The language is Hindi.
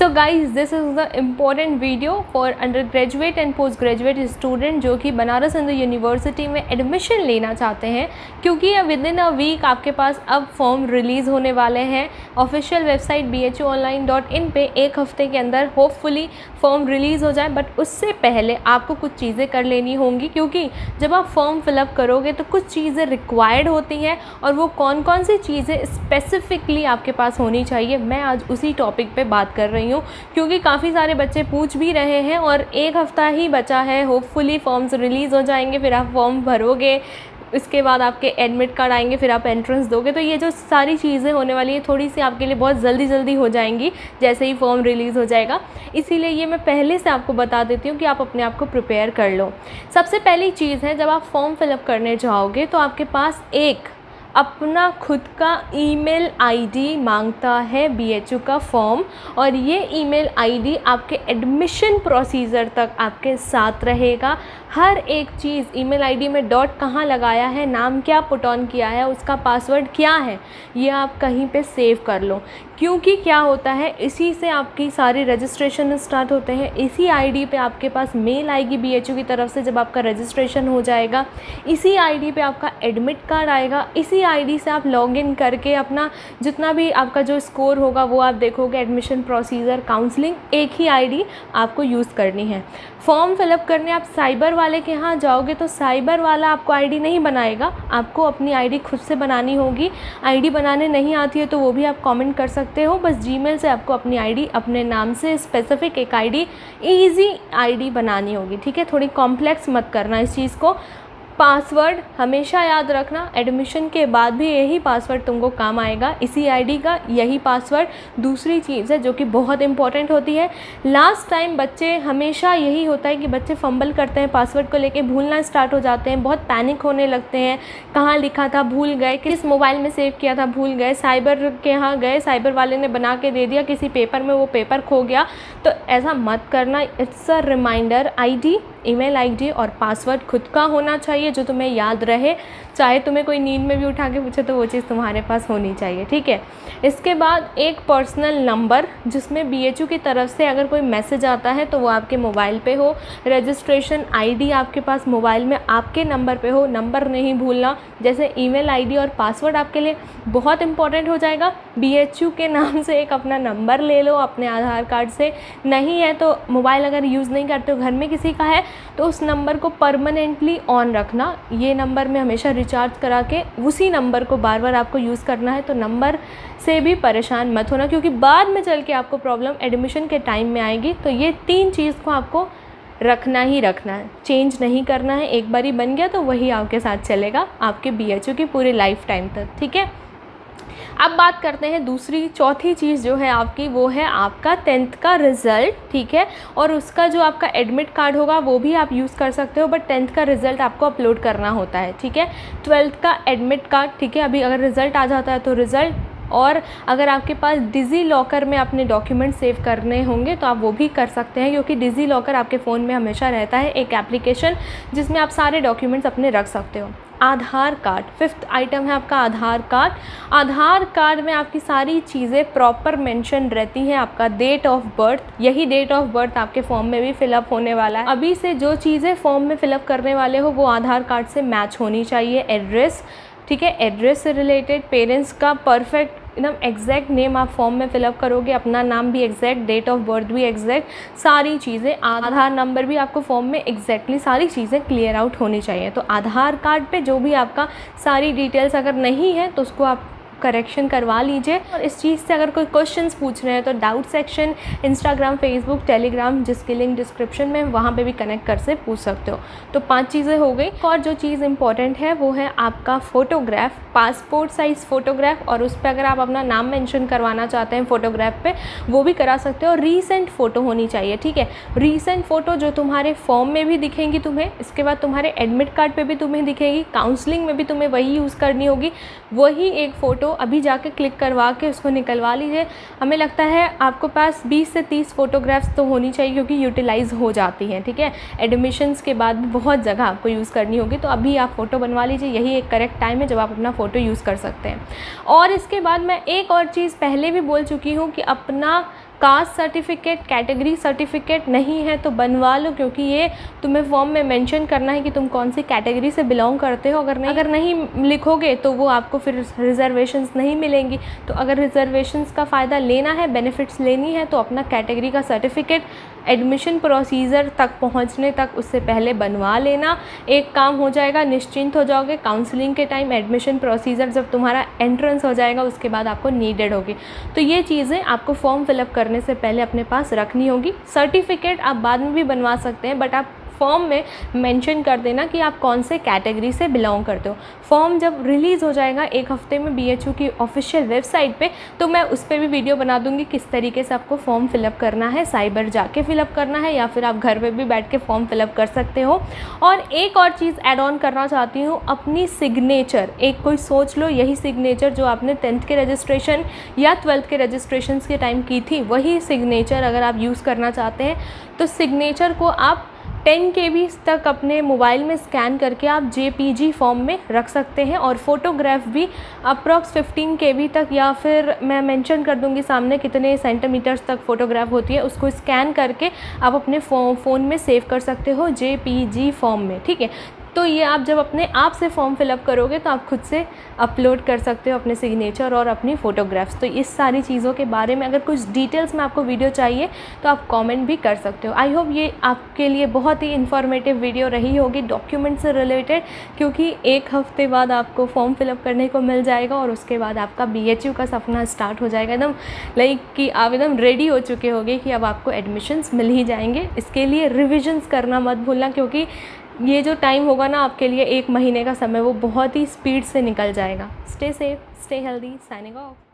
So guys, this is the important video for under graduate and post graduate student जो कि बनारस हिंदू यूनिवर्सिटी में एडमिशन लेना चाहते हैं, क्योंकि विद इन अ वीक आपके पास अब फॉर्म रिलीज़ होने वाले हैं। ऑफिशियल वेबसाइट bhuonline.in पे एक हफ्ते के अंदर होपफुली फॉर्म रिलीज़ हो जाए, बट उससे पहले आपको कुछ चीज़ें कर लेनी होंगी, क्योंकि जब आप फॉर्म फिलअप करोगे तो कुछ चीज़ें रिक्वायर्ड होती हैं, और वो कौन कौन सी चीज़ें स्पेसिफिकली आपके पास होनी चाहिए, मैं आज उसी टॉपिक पे बात कर रही हूँ। क्योंकि काफ़ी सारे बच्चे पूछ भी रहे हैं और एक हफ़्ता ही बचा है, होपफुली फॉर्म्स रिलीज़ हो जाएंगे, फिर आप फॉर्म भरोगे, इसके बाद आपके एडमिट कार्ड आएंगे, फिर आप एंट्रेंस दोगे। तो ये जो सारी चीज़ें होने वाली है थोड़ी सी आपके लिए बहुत जल्दी हो जाएंगी जैसे ही फॉर्म रिलीज़ हो जाएगा। इसीलिए ये मैं पहले से आपको बता देती हूँ कि आप अपने आप को प्रिपेयर कर लो। सबसे पहली चीज़ है, जब आप फॉर्म फिलअप करने जाओगे तो आपके पास एक अपना खुद का ईमेल आईडी मांगता है BHU का फॉर्म, और ये ईमेल आईडी आपके एडमिशन प्रोसीजर तक आपके साथ रहेगा। हर एक चीज़ ईमेल आईडी में डॉट कहाँ लगाया है, नाम क्या पुट ऑन किया है, उसका पासवर्ड क्या है, ये आप कहीं पे सेव कर लो। क्योंकि क्या होता है, इसी से आपकी सारी रजिस्ट्रेशन स्टार्ट होते हैं। इसी आईडी पे आपके पास मेल आएगी BHU की तरफ से जब आपका रजिस्ट्रेशन हो जाएगा। इसी आईडी पे आपका एडमिट कार्ड आएगा। इसी आईडी से आप लॉगिन करके अपना जितना भी आपका जो स्कोर होगा वो आप देखोगे। एडमिशन प्रोसीजर, काउंसलिंग, एक ही आईडी आपको यूज़ करनी है। फॉर्म फिलअप करने आप साइबर वाले के यहाँ जाओगे तो साइबर वाला आपको आईडी नहीं बनाएगा, आपको अपनी आईडी खुद से बनानी होगी। आईडी बनाने नहीं आती है तो वो भी आप कमेंट कर सकते हो। बस जीमेल से आपको अपनी आईडी अपने नाम से स्पेसिफिक एक आईडी, ईजी आईडी बनानी होगी, ठीक है। थोड़ी कॉम्प्लेक्स मत करना इस चीज़ को। पासवर्ड हमेशा याद रखना, एडमिशन के बाद भी यही पासवर्ड तुमको काम आएगा, इसी आईडी का यही पासवर्ड। दूसरी चीज़ है जो कि बहुत इंपॉर्टेंट होती है, लास्ट टाइम बच्चे हमेशा यही होता है कि बच्चे फंबल करते हैं, पासवर्ड को लेके भूलना स्टार्ट हो जाते हैं, बहुत पैनिक होने लगते हैं। कहाँ लिखा था भूल गए, किस मोबाइल में सेव किया था भूल गए, साइबर के यहाँ गए, साइबर वाले ने बना के दे दिया, किसी पेपर में वो पेपर खो गया। तो ऐसा मत करना। It's a reminder, ID, email ID और पासवर्ड खुद का होना चाहिए जो तुम्हें याद रहे। चाहे तुम्हें कोई नींद में भी उठा के पूछे तो वो चीज़ तुम्हारे पास होनी चाहिए, ठीक है। इसके बाद एक पर्सनल नंबर, जिसमें BHU की तरफ से अगर कोई मैसेज आता है तो वो आपके मोबाइल पे हो। रजिस्ट्रेशन आईडी आपके पास मोबाइल में आपके नंबर पे हो, नंबर नहीं भूलना। जैसे ईमेल आईडी और पासवर्ड आपके लिए बहुत इंपॉर्टेंट हो जाएगा। BHU के नाम से एक अपना नंबर ले लो अपने आधार कार्ड से, नहीं है तो मोबाइल अगर यूज़ नहीं करते हो, घर में किसी का है, तो उस नंबर को परमानेंटली ऑन रखना। ये नंबर में हमेशा रिचार्ज करा के उसी नंबर को बार बार आपको यूज़ करना है। तो नंबर से भी परेशान मत होना, क्योंकि बाद में चल के आपको प्रॉब्लम एडमिशन के टाइम में आएगी। तो ये 3 चीज़ को आपको रखना ही रखना है, चेंज नहीं करना है। एक बार ही बन गया तो वही आपके साथ चलेगा आपके BHU की पूरे लाइफ टाइम तक, ठीक है। अब बात करते हैं दूसरी, चौथी चीज़ जो है आपकी, वो है आपका 10th का रिज़ल्ट, ठीक है। और उसका जो आपका एडमिट कार्ड होगा वो भी आप यूज़ कर सकते हो, बट 10th का रिज़ल्ट आपको अपलोड करना होता है, ठीक है। 12th का एडमिट कार्ड, ठीक है। अभी अगर रिज़ल्ट आ जाता है तो रिज़ल्ट, और अगर आपके पास डिजी लॉकर में अपने डॉक्यूमेंट सेव करने होंगे तो आप वो भी कर सकते हैं, क्योंकि डिजी लॉकर आपके फ़ोन में हमेशा रहता है, एक एप्लीकेशन जिसमें आप सारे डॉक्यूमेंट्स अपने रख सकते हो। आधार कार्ड, 5th आइटम है आपका आधार कार्ड। आधार कार्ड में आपकी सारी चीज़ें प्रॉपर मेंशन रहती हैं। आपका डेट ऑफ बर्थ, यही डेट ऑफ बर्थ आपके फॉर्म में भी फिलअप होने वाला है। अभी से जो चीज़ें फॉर्म में फिलअप करने वाले हो वो आधार कार्ड से मैच होनी चाहिए। एड्रेस, ठीक है, एड्रेस से रिलेटेड, पेरेंट्स का परफेक्ट एकदम एग्जैक्ट नेम आप फॉर्म में फिलअप करोगे, अपना नाम भी एग्जैक्ट, डेट ऑफ बर्थ भी एग्जैक्ट, सारी चीज़ें, आधार नंबर भी आपको फॉर्म में एग्जैक्टली सारी चीज़ें क्लियर आउट होनी चाहिए। तो आधार कार्ड पे जो भी आपका सारी डिटेल्स अगर नहीं है तो उसको आप करेक्शन करवा लीजिए। और इस चीज़ से अगर कोई क्वेश्चंस पूछ रहे हैं तो doubt section, Instagram, Facebook, Telegram, जिसकी लिंक डिस्क्रिप्शन में, वहाँ पे भी कनेक्ट कर से पूछ सकते हो। तो 5 चीज़ें हो गई। और जो चीज़ इंपॉर्टेंट है वो है आपका फ़ोटोग्राफ, पासपोर्ट साइज़ फ़ोटोग्राफ, और उस पर अगर आप अपना नाम मेंशन करवाना चाहते हैं फ़ोटोग्राफ पे वो भी करा सकते हो। रीसेंट फ़ोटो होनी चाहिए, ठीक है। रीसेंट फ़ोटो जो तुम्हारे फॉर्म में भी दिखेंगी तुम्हें, इसके बाद तुम्हारे एडमिट कार्ड पे भी तुम्हें दिखेगी, काउंसलिंग में भी तुम्हें वही यूज़ करनी होगी। वही एक फ़ोटो अभी जाके क्लिक करवा के उसको निकलवा लीजिए। हमें लगता है आपको पास 20 से 30 फ़ोटोग्राफ्स तो होनी चाहिए, क्योंकि यूटिलाइज़ हो जाती हैं, ठीक है। एडमिशन्स के बाद भी बहुत जगह आपको यूज़ करनी होगी, तो अभी आप फ़ोटो बनवा लीजिए। यही एक करेक्ट टाइम है जब आप अपना फ़ोटो यूज़ कर सकते हैं। और इसके बाद मैं एक और चीज़ पहले भी बोल चुकी हूँ कि अपना कास्ट सर्टिफिकेट, कैटेगरी सर्टिफिकेट नहीं है तो बनवा लो, क्योंकि ये तुम्हें फॉर्म में मेंशन करना है कि तुम कौन सी कैटेगरी से बिलोंग करते हो। अगर नहीं लिखोगे तो वो आपको फिर रिजर्वेशंस नहीं मिलेंगी। तो अगर रिजर्वेशंस का फ़ायदा लेना है, बेनिफिट्स लेनी है, तो अपना कैटेगरी का सर्टिफिकेट एडमिशन प्रोसीजर तक पहुंचने तक उससे पहले बनवा लेना। एक काम हो जाएगा, निश्चिंत हो जाओगे। काउंसलिंग के टाइम एडमिशन प्रोसीजर जब तुम्हारा एंट्रेंस हो जाएगा उसके बाद आपको नीडेड होगी। तो ये चीज़ें आपको फॉर्म फिलअप करने से पहले अपने पास रखनी होगी। सर्टिफिकेट आप बाद में भी बनवा सकते हैं, बट आप फॉर्म में मेंशन कर देना कि आप कौन से कैटेगरी से बिलोंग करते हो। फॉर्म जब रिलीज़ हो जाएगा 1 हफ्ते में BHU की ऑफिशियल वेबसाइट पे, तो मैं उस पर भी वीडियो बना दूंगी किस तरीके से आपको फॉर्म फिलअप करना है, साइबर जाके फिलअप करना है या फिर आप घर पे भी बैठ के फॉर्म फिलअप कर सकते हो। और एक और चीज़ ऐड ऑन करना चाहती हूँ, अपनी सिग्नेचर एक कोई सोच लो, यही सिग्नेचर जो आपने 10th के रजिस्ट्रेशन या 12th के रजिस्ट्रेशन के टाइम की थी, वही सिग्नेचर अगर आप यूज़ करना चाहते हैं तो सिग्नेचर को आप 10 KB तक अपने मोबाइल में स्कैन करके आप JPG फॉर्म में रख सकते हैं। और फ़ोटोग्राफ भी अप्रॉक्स 15 KB तक, या फिर मैं मेंशन कर दूंगी सामने कितने सेंटीमीटर्स तक फ़ोटोग्राफ होती है, उसको स्कैन करके आप अपने फ़ोन में सेव कर सकते हो JPG फॉर्म में, ठीक है। तो ये आप जब अपने आप से फॉर्म फिलअप करोगे तो आप खुद से अपलोड कर सकते हो अपने सिग्नेचर और अपनी फ़ोटोग्राफ्स। तो इस सारी चीज़ों के बारे में अगर कुछ डिटेल्स में आपको वीडियो चाहिए तो आप कमेंट भी कर सकते हो। आई होप ये आपके लिए बहुत ही इन्फॉर्मेटिव वीडियो रही होगी डॉक्यूमेंट से रिलेटेड, क्योंकि 1 हफ्ते बाद आपको फॉर्म फिलअप करने को मिल जाएगा और उसके बाद आपका BHU का सपना स्टार्ट हो जाएगा, एकदम लाइक कि आप एकदम रेडी हो चुके होगे कि अब आपको एडमिशन्स मिल ही जाएंगे। इसके लिए रिविजन्स करना मत भूलना, क्योंकि ये जो टाइम होगा ना आपके लिए 1 महीने का समय, वो बहुत ही स्पीड से निकल जाएगा। Stay safe, stay healthy, signing off.